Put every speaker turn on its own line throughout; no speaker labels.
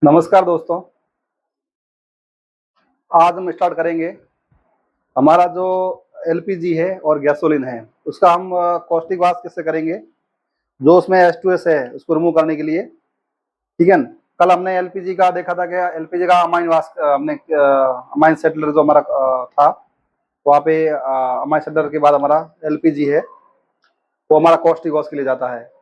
नमस्कार दोस्तों। आज हम स्टार्ट करेंगे हमारा जो एलपीजी है और गैसोलीन है उसका हम कॉस्टिक वाश कैसे करेंगे। जो उसमें H2S है उसको रिमूव करने के लिए, ठीक है। कल हमने एलपीजी का देखा था कि एलपीजी का अमाइन वाश हमने अमाइन सेटलर जो हमारा था वहाँ पे अमाइन सेटलर के बाद हमारा एलपीजी है वो हमारा कॉस्टिक वॉश के लिए जाता है।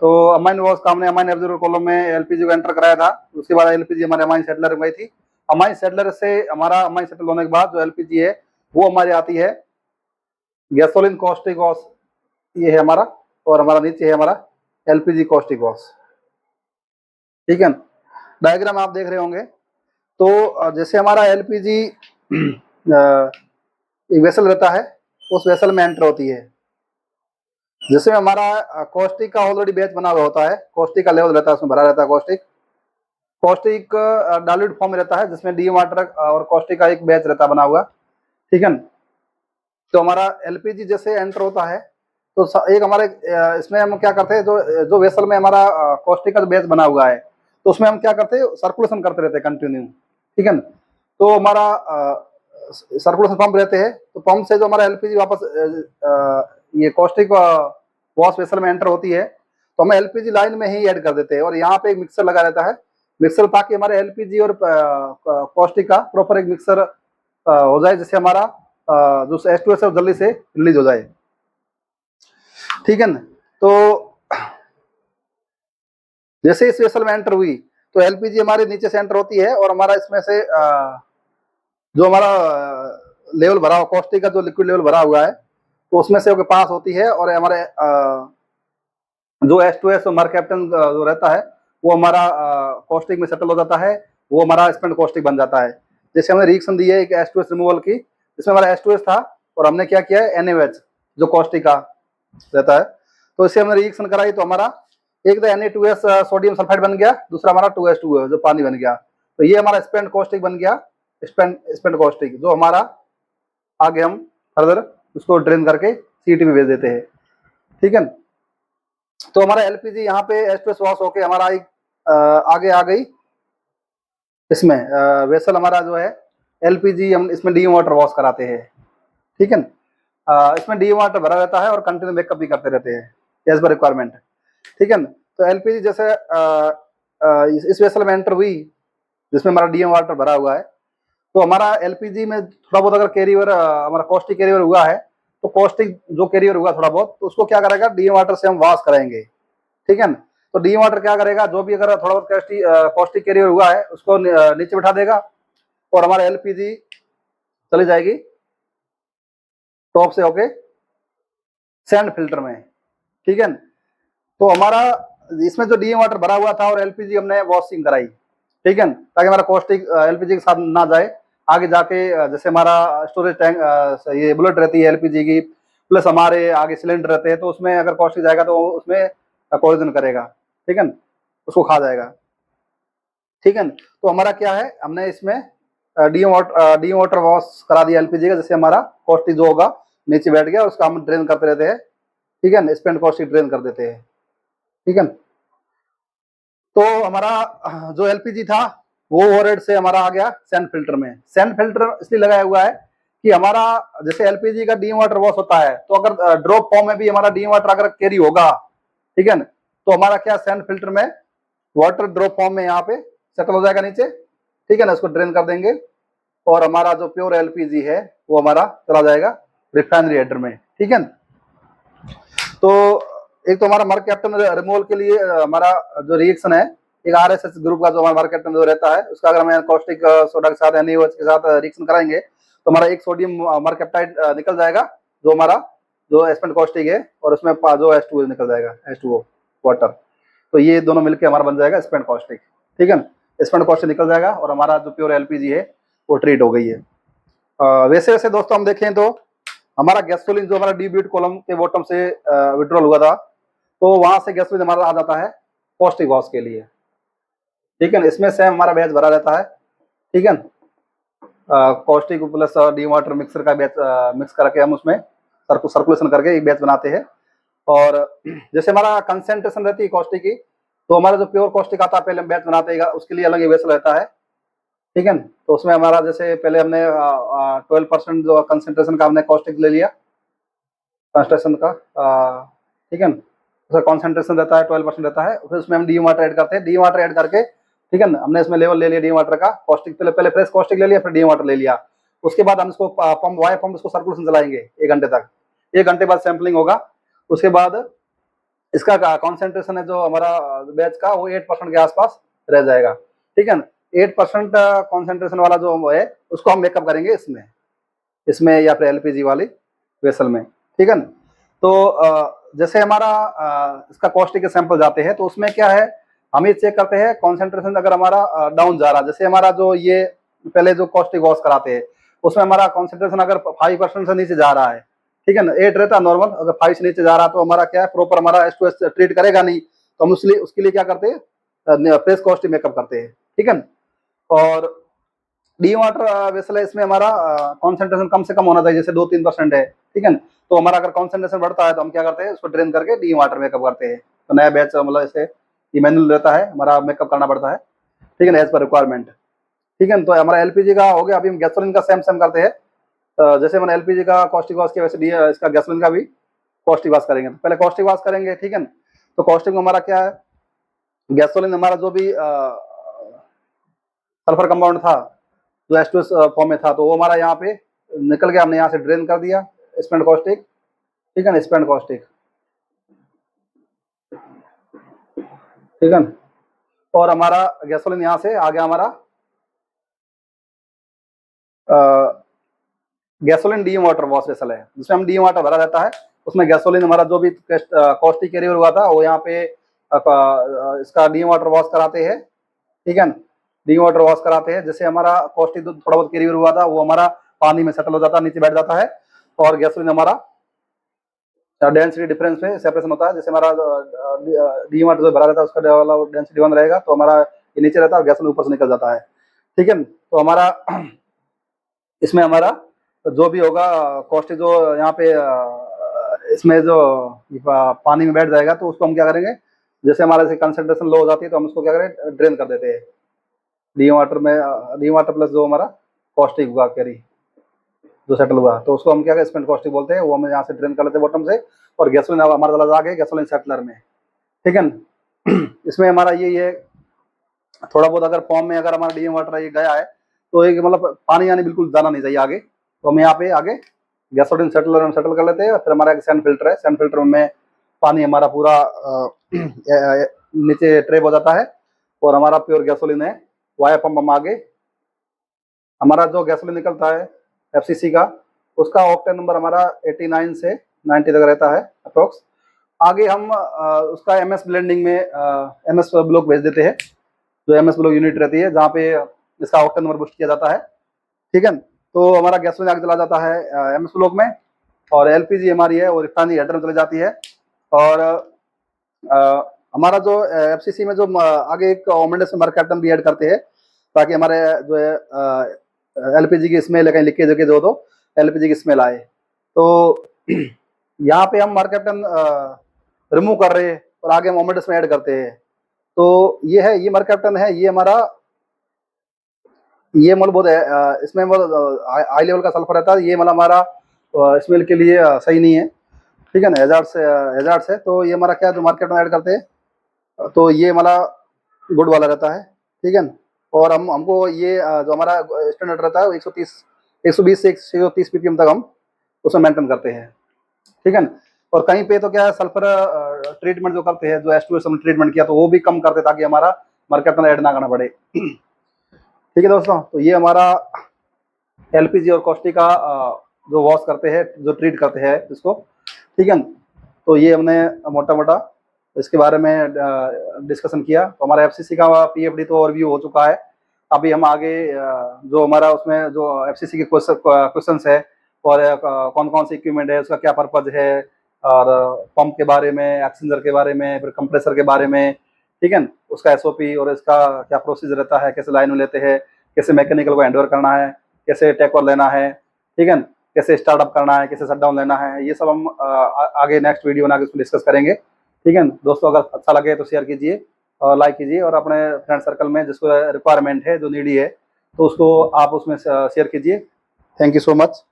तो अमाइन वॉश का हमने अमाइन एब्जॉर्बर कॉलम में एलपीजी को एंटर कराया था। उसके बाद एलपीजी हमारे अमाइन सेटलर में गई थी। अमाइन सेटलर से हमारा अमाइन सेटल होने के बाद जो एलपीजी है वो हमारी आती है गैसोलीन कॉस्टिक वॉश, ये है हमारा, और हमारा नीचे है हमारा एलपीजी कॉस्टिक वॉश, ठीक है। डायग्राम आप देख रहे होंगे। तो जैसे हमारा एलपीजी एक वेसल रहता है, उस वेसल में एंटर होती है। जैसे हमारा कॉस्टिक का ऑलरेडी बैच बना हुआ होता है, कॉस्टिक का लेवल रहता है, उसमें भरा रहता है कॉस्टिक। कॉस्टिक डाइल्यूट फॉर्म में रहता है जिसमें डी वाटर और कॉस्टिक का एक बैच रहता है बना हुआ, ठीक है। तो हमारा एलपीजी जैसे एंटर होता है तो एक हमारे इसमें हम क्या करते हैं, जो जो वेसल में हमारा कॉस्टिक का बैच बना हुआ है तो उसमें हम क्या करते हैं, सर्कुलेशन करते रहते हैं कंटिन्यू, ठीक है। तो हमारा सर्कुलेशन पंप रहते हैं, तो पंप से जो हमारा एलपीजी वापस ये कॉस्टिक वॉश वेसल में एंटर होती है तो हम एलपीजी लाइन में ही ऐड कर देते हैं। और यहाँ पे एक मिक्सर लगा रहता है, मिक्सर, ताकि हमारे एलपीजी और कॉस्टिक का प्रॉपर एक मिक्सर हो जाए, जिससे हमारा जो H2S है वो जल्दी से रिलीज हो जाए, ठीक है ना। तो जैसे इस वेसल में एंटर हुई तो एलपीजी हमारे नीचे से एंटर होती है और हमारा इसमें से जो हमारा लेवल भरा हुआ कॉस्टिक का जो लिक्विड लेवल भरा हुआ है तो उसमें से पास होती है और हमारे जो H2S हमारा कैप्टन जो रहता है वो हमारा कॉस्टिक में सेटल हो जाता है, वो हमारा स्पेंड कॉस्टिक बन जाता है। जैसे हमने रिएक्शन दी है एक H2S रिमूवल की, इसमें हमारा H2S था और हमने क्या किया है NaOH जो कॉस्टिक का रहता है, तो इससे हमने रिएक्शन कराई तो हमारा एक तो Na2S सोडियम सल्फाइड बन गया, दूसरा हमारा 2H2O जो पानी बन गया। तो ये हमारा स्पेंड कॉस्टिक बन गया, स्पेंड कॉस्टिक, जो हमारा आगे हम फर्दर उसको ड्रेन करके सीटी में भेज देते हैं, ठीक है। तो हमारा एलपीजी यहाँ पे H2S वॉश होके हमारा एक आगे आ गई इसमें वेसल हमारा जो है एलपीजी, हम इसमें डी वाटर वॉश कराते हैं, ठीक है। इसमें डी वाटर भरा रहता है और कंटिन्यू बैकअप भी करते रहते हैं एज पर रिक्वायरमेंट, ठीक है। तो एलपीजी जैसे इस वेसल में एंटर हुई जिसमें हमारा डी वाटर भरा हुआ है तो हमारा एलपीजी में थोड़ा बहुत अगर कैरियर हमारा कॉस्टिक कैरियर हुआ है तो कॉस्टिक जो कैरियर हुआ थोड़ा बहुत तो उसको क्या करेगा, डी वाटर से हम वॉश कराएंगे, ठीक है। तो डी वाटर क्या करेगा, जो भी अगर थोड़ा बहुत कॉस्टिक कैरियर हुआ है उसको नीचे बिठा देगा और हमारा एलपीजी चली जाएगी टॉप से होके सैंड फिल्टर में, ठीक है। तो हमारा इसमें जो डी वाटर भरा हुआ था और एलपीजी हमने वॉशिंग कराई, ठीक है, ताकि हमारा कॉस्टिक एलपीजी के साथ ना जाए आगे जाके। जैसे हमारा स्टोरेज टैंक ये बुलेट रहती है एलपीजी की, प्लस हमारे आगे सिलेंडर रहते हैं, तो उसमें अगर कॉस्टिक जाएगा तो उसमें पॉइजन करेगा, ठीक है, उसको खा जाएगा, ठीक है। तो हमारा क्या है, हमने इसमें डी वाटर वॉश करा दिया एलपीजी का, जैसे हमारा कॉस्टिक जो होगा नीचे बैठ गया, उसका हम ड्रेन करते रहते हैं, ठीक है, स्पेंड कॉस्टिक ड्रेन कर देते हैं, ठीक है। तो हमारा जो एलपीजी था वो ओवरहेड से हमारा आ गया सैंड फिल्टर में। सैंड फिल्टर इसलिए लगाया हुआ है कि हमारा जैसे एलपीजी का डी वाटर वॉश होता है तो अगर ड्रॉप फॉर्म में भी हमारा डी वाटर अगर कैरी होगा, ठीक है, तो हमारा क्या सैंड फिल्टर में वाटर ड्रॉप फॉर्म में यहाँ पे सेटल हो जाएगा नीचे, ठीक है ना, उसको ड्रेन कर देंगे और हमारा जो प्योर एलपीजी है वो हमारा चला जाएगा रिफाइनरी हेडर में, ठीक है। तो एक तो हमारा मार्क कैप्टन रिमूवल के लिए हमारा जो रिएक्शन है, एक आरएसएस ग्रुप का जो हमारा मार्क कैप्टन जो रहता है उसका अगर हम कॉस्टिक सोडा के साथ NaOH के साथ रिएक्शन कराएंगे तो हमारा एक सोडियम मार्केप्टाइड निकल जाएगा जो हमारा जो स्पेंड कॉस्टिक है, और उसमें जो H2O निकल जाएगा, H2O वाटर। तो ये दोनों मिलकर हमारा बन जाएगा स्पेंड कॉस्टिक, ठीक है। स्पेंड कॉस्टिक निकल जाएगा और हमारा जो प्योर एलपीजी है वो ट्रीट हो गई है। वैसे वैसे दोस्तों हम देखें तो हमारा गैसोलीन जो हमारा डी ब्यूट कॉलम के बॉटम से विड्रॉल हुआ था तो वहां से गैसोलीन हमारा आ जाता है कॉस्टिक वॉश के लिए, ठीक है। इसमें सेम हमारा बैच भरा रहता है, ठीक है। Caustic plus D water mixer का बैच मिक्स करके हम उसमें सर्कुलेशन करके एक बैच बनाते हैं। और जैसे हमारा कंसेंट्रेशन रहती है कॉस्टिक की तो हमारा जो प्योर कॉस्टिक आता है पहले हम बैच बनाते हैं उसके लिए अलग वेसल रहता है, ठीक है। तो उसमें हमारा जैसे पहले हमने 12% जो कंसेंट्रेशन का हमने कॉस्टिक ले लिया कंसंट्रेशन का, ठीक है। उसका कॉन्सेंट्रेशन रहता है 12% रहता है, फिर उसमें हम डी वाटर ऐड करते हैं। डी वाटर ऐड करके, ठीक है ना, हमने इसमें लेवल ले लिया डी वाटर का, कॉस्टिक पहले फ्रेश कॉस्टिक ले लिया, फिर डी वाटर ले लिया। उसके बाद हम इसको पंप वायर पंप इसको सर्कुलेशन चलाएंगे 1 घंटे तक। 1 घंटे बाद सैंपलिंग होगा। उसके बाद इसका कॉन्सेंट्रेशन है जो हमारा बैच का वो 8% के आसपास रह जाएगा, ठीक है ना। 8% कॉन्सेंट्रेशन वाला जो है उसको हम मेकअप करेंगे इसमें या फिर एलपीजी वाली वेसल में, ठीक है ना। तो जैसे हमारा इसका कॉस्टिक के सैंपल जाते हैं तो उसमें क्या है, हम ये चेक करते हैं कॉन्सेंट्रेशन अगर हमारा डाउन जा रहा है, जैसे हमारा जो ये पहले जो कॉस्टिक वॉश कराते हैं उसमें हमारा कॉन्सेंट्रेशन अगर 5% से नीचे जा रहा है, ठीक है ना, 8 रहता है नॉर्मल, अगर 5 से नीचे जा रहा है तो हमारा क्या है, प्रॉपर हमारा S2S ट्रीट करेगा नहीं, तो हम उसके लिए क्या करते हैं, फ्रेश कॉस्टिक मेकअप करते हैं, ठीक है। और डी वाटर वेसल है, इसमें हमारा कॉन्सेंट्रेशन कम से कम होना चाहिए, जैसे 2-3% है, ठीक है ना। तो हमारा अगर कॉन्सेंट्रेशन बढ़ता है तो हम क्या करते हैं, उसको ड्रेन करके डी वाटर मेकअप करते हैं। तो नया बैच मतलब ऐसे ये मैनुअल रहता है, हमारा मेकअप करना पड़ता है, ठीक है ना, एज पर रिक्वायरमेंट, ठीक है ना। तो हमारा एलपीजी का हो गया। अभी हम गैसोलीन का सेम करते हैं। जैसे मैंने एलपीजी का कॉस्टिक वॉश किया वैसे इसका गैसोलीन का भी कॉस्टिक वॉश करेंगे। तो पहले कॉस्टिक वॉश करेंगे, ठीक है ना। तो कॉस्टिक में हमारा क्या है, गैसोलीन हमारा जो भी सल्फर कंपाउंड था जो H2S फॉर्म में था, तो वो हमारा यहाँ पे निकल गया, हमने यहाँ से ड्रेन कर दिया स्पेंड कॉस्टिक, ठीक है ना, स्पेंड कॉस्टिक, ठीक है ना। और हमारा गैसोलीन यहाँ से आ गया हमारा gasoline D water wash vessel है, जिसमें हम डी वाटर भरा रहता है, उसमें गैसोलीन हमारा जो भी कॉस्टिक कैरियर हुआ था वो यहाँ पे इसका डी वाटर वॉश कराते हैं, ठीक है ना। डी वाटर वॉश कराते हैं, जैसे हमारा कॉस्टिक थोड़ा बहुत कैरियर हुआ था वो हमारा पानी में सेटल हो जाता है, नीचे बैठ जाता है, और गैसोलीन हमारा डेंसिटी डिफरेंस में सेपरेशन होता है। जैसे हमारा डी वाटर जो भरा रहता है उसका वाला डेंसिटी 1 रहेगा, तो हमारा ये नीचे रहता है और गैसोलीन ऊपर से निकल जाता है, ठीक है। तो हमारा इसमें हमारा जो भी होगा कॉस्टिक जो यहाँ पे इसमें जो पानी में बैठ जाएगा, तो उसको हम क्या करेंगे, जैसे हमारे से कंसंट्रेशन लो हो जाती है तो हम उसको क्या करें, ड्रेन कर देते हैं डी वाटर में। डी वाटर प्लस जो हमारा कॉस्टिक हुआ कैरी जो सेटल हुआ, तो उसको हम क्या करें, स्पेंड कॉस्टिक बोलते हैं, वो हम यहाँ से ड्रेन कर लेते हैं बॉटम से, और गैसोलीन हमारा चला जाके गैसोलीन सेटलर में, ठीक है ना। इसमें हमारा ये थोड़ा बहुत अगर फॉर्म में अगर हमारा डी वाटर ये गया है तो एक मतलब पानी यानी बिल्कुल जाना नहीं चाहिए आगे, तो हम यहाँ पे आगे गैसोलीन सेटलर में सेटल कर लेते हैं। फिर हमारा एक सैंड फिल्टर है, सैंड फिल्टर में पानी हमारा पूरा नीचे ट्रेप हो जाता है, और हमारा प्योर गैसोलीन है। वाया पंप हम आगे, हमारा जो गैसोलीन निकलता है एफसीसी का, उसका ऑक्टेन नंबर हमारा 89 से 90 तक रहता है अप्रोक्स। आगे हम उसका एमएस ब्लेंडिंग में एमएस ब्लॉक भेज देते हैं, जो एमएस ब्लॉक यूनिट रहती है जहाँ पे इसका ऑक्टेन नंबर बूस्ट किया जाता है, ठीक है। तो हमारा गैसोलीन आगे चला जाता है एमएस ब्लॉक में, और एलपीजी हमारी है वो रिफाइनरी हेडर में चली जाती है। और हमारा जो एफसीसी में जो आगे एक ओमेंडस मर्कैप्टन भी ऐड करते हैं, ताकि हमारे जो है एलपीजी की स्मेल कहीं लीकेज वकेज हो तो एलपीजी की स्मेल आए। तो यहाँ पे हम मर्कैप्टन रिमूव कर रहे हैं और आगे हम ओमेंडस में ऐड करते हैं। तो ये है, ये मर्कैप्टन है, ये हमारा ये मतलब बहुत है, इसमें मतलब हाई लेवल का सल्फर रहता है, ये मतलब हमारा स्मेल के लिए सही नहीं है, ठीक है ना, हेजार्ड्स है। तो ये हमारा क्या जो मार्केट में ऐड करते हैं, तो ये हमारा गुड वाला रहता है, ठीक है ना। और हमको ये जो हमारा स्टैंडर्ड रहता है वो 120 से 130 पीपीएम तक हम उसमें मेंटेन करते हैं, ठीक है ना। और कहीं पे तो क्या है, सल्फर ट्रीटमेंट जो करते हैं, जो H2S हमने ट्रीटमेंट किया तो वो भी कम करते ताकि हमारा मार्केट में ऐड ना करना पड़े, ठीक है दोस्तों। तो ये हमारा एलपीजी और कॉस्टिक का जो वॉश करते हैं, जो ट्रीट करते हैं इसको, ठीक है। तो ये हमने मोटा मोटा इसके बारे में डिस्कशन किया। तो हमारा एफसीसी का पीएफडी तो ओवरव्यू हो चुका है। अभी हम आगे जो हमारा उसमें जो एफसीसी के क्वेश्चन है और कौन कौन से इक्विपमेंट है, उसका क्या पर्पज है, और पंप के बारे में, एक्सचेंजर के बारे में, फिर कंप्रेसर के बारे में, ठीक है, उसका एसओपी और इसका क्या प्रोसीजर रहता है, कैसे लाइन में लेते हैं, कैसे मैकेनिकल को हैंडओवर करना है, कैसे टेक ओवर लेना है, ठीक है, कैसे स्टार्टअप करना है, कैसे शटडाउन लेना है, ये सब हम आगे नेक्स्ट वीडियो बना के उसको डिस्कस करेंगे, ठीक है दोस्तों। अगर अच्छा लगे तो शेयर कीजिए, लाइक कीजिए और अपने फ्रेंड सर्कल में जिसको रिक्वायरमेंट है, जो नीडी है, तो उसको आप उसमें शेयर कीजिए। Thank you so much.